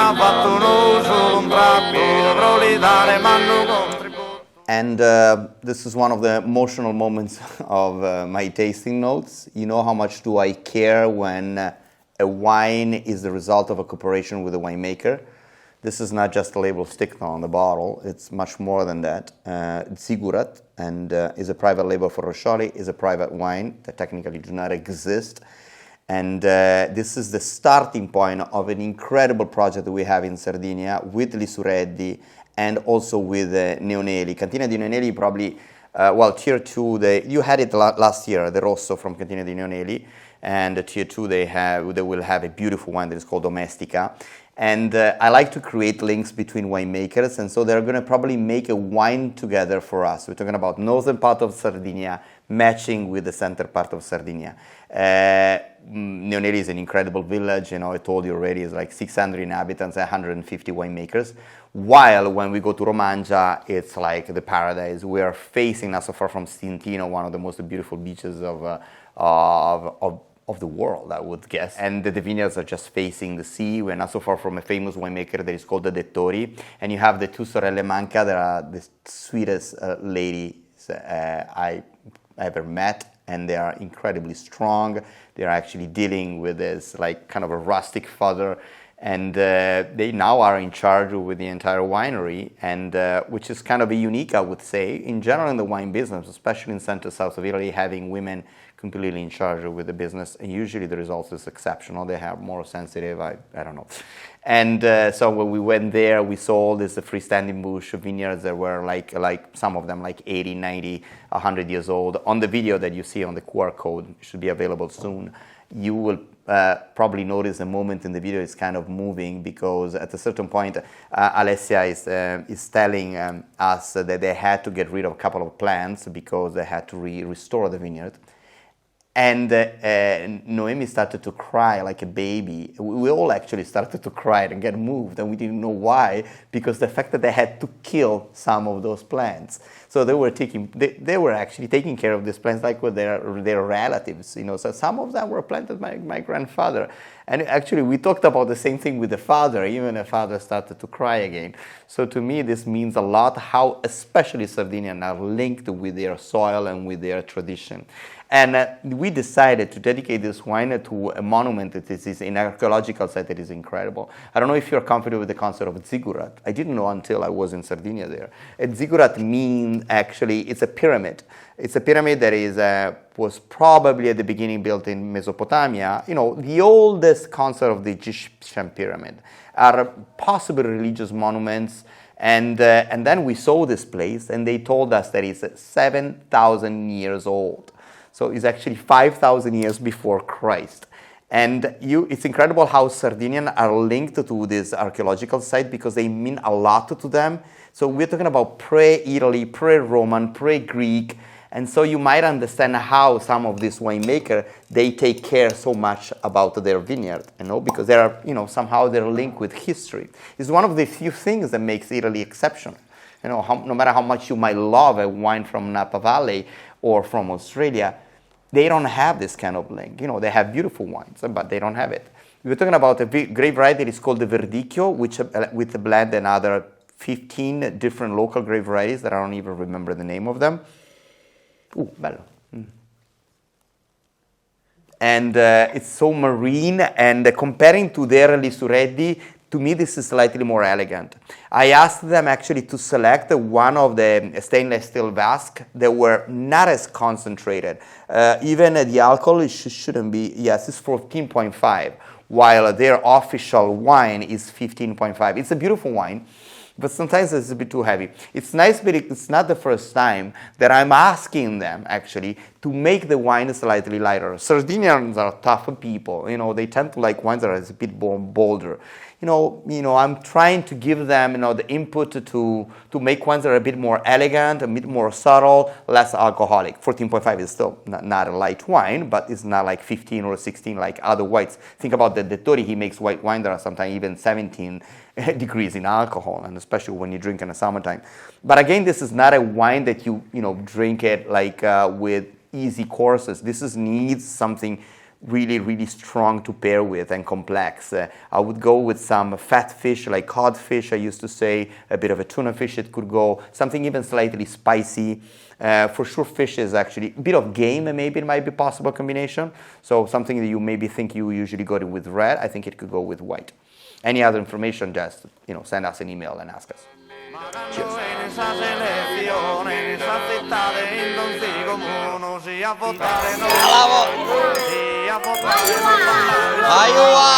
ha fatto un uso contrario, dovrò li dare manno contributo. And this is one of the emotional moments of my tasting notes. You know how much do I care when a wine is the result of a cooperation with a winemaker. This is not just a label stick on the bottle, it's much more than that. Ziggurat and is a private label for Roscioli, is a private wine that technically do not exist. And this is the starting point of an incredible project that we have in Sardinia with Lisureddi and also with Neoneli. Cantina di Neoneli probably, tier 2, you had it last year, the Rosso from Cantina di Neoneli, and tier 2 they will have a beautiful wine that is called Domestica. And I like to create links between winemakers, and so they're going to probably make a wine together for us. We're talking about northern part of Sardinia matching with the center part of Sardinia. Neoneli is an incredible village, I told you already, it's like 600 inhabitants, 150 winemakers. While when we go to Romagna, it's like the paradise. We are facing, not so far from Stintino, one of the most beautiful beaches of the world, I would guess. And the vineyards are just facing the sea. We're not so far from a famous winemaker that is called the Dettori. And you have the two Sorelle Manca that are the sweetest ladies I ever met. And they are incredibly strong. They're actually dealing with this like kind of a rustic fodder. And they now are in charge with the entire winery, and which is kind of a unique, I would say, in general in the wine business, especially in center-south of Italy, having women completely in charge with the business. And usually the results is exceptional. They have more sensitive, I don't know. And so when we went there, we saw all these freestanding bush vineyards that were like some of them like 80, 90, 100 years old. On the video that you see on the QR code, should be available soon, you will probably notice a moment in the video is kind of moving, because at a certain point Alessia is telling us that they had to get rid of a couple of plants because they had to restore the vineyard. And Noemi started to cry like a baby. We all actually started to cry and get moved, and we didn't know why, because the fact that they had to kill some of those plants. So they were actually taking care of these plants like with their relatives, So some of them were planted by my grandfather. And actually we talked about the same thing with the father. Even the father started to cry again. So to me this means a lot, how especially Sardinians are linked with their soil and with their tradition. And we decided to dedicate this wine to a monument that is an archaeological site that is incredible. I don't know if you're familiar with the concept of Ziggurat. I didn't know until I was in Sardinia there. And Ziggurat means actually it's a pyramid. It's a pyramid that was probably at the beginning built in Mesopotamia. The oldest concept of the Egyptian pyramid are possible religious monuments. And then we saw this place, and they told us that it's 7,000 years old. So it's actually 5,000 years before Christ. And it's incredible how Sardinians are linked to this archaeological site, because they mean a lot to them. So we're talking about pre-Italy, pre-Roman, pre-Greek. And so you might understand how some of these winemakers, they take care so much about their vineyard, because they are, somehow they're linked with history. It's one of the few things that makes Italy exceptional. No matter how much you might love a wine from Napa Valley or from Australia, they don't have this kind of link. They have beautiful wines, but they don't have it. We're talking about a grape variety that is called the Verdicchio, which with a blend and other 15 different local grape varieties that I don't even remember the name of them. Bello. And it's so marine, and comparing to their Lisureddi, to me this is slightly more elegant. I asked them actually to select one of the stainless steel vasks that were not as concentrated. Even the alcohol shouldn't be, yes, it's 14.5, while their official wine is 15.5. It's a beautiful wine, but sometimes it's a bit too heavy. It's nice, but it's not the first time that I'm asking them actually to make the wine slightly lighter. Sardinians are tough people. They tend to like wines that are a bit bolder. I'm trying to give them, the input to make wines that are a bit more elegant, a bit more subtle, less alcoholic. 14.5 is still not a light wine, but it's not like 15 or 16 like other whites. Think about the Dettori, he makes white wine that are sometimes even 17 degrees in alcohol, and especially when you drink in the summertime. But again, this is not a wine that you drink it like with easy courses. This needs something really, really strong to pair with and complex. I would go with some fat fish like codfish, I used to say, a bit of a tuna fish it could go, something even slightly spicy. For sure fish is actually, a bit of game maybe it might be a possible combination. So something that you maybe think you usually go with red, I think it could go with white. Any other information, just send us an email and ask us. Cheers. Aiuto!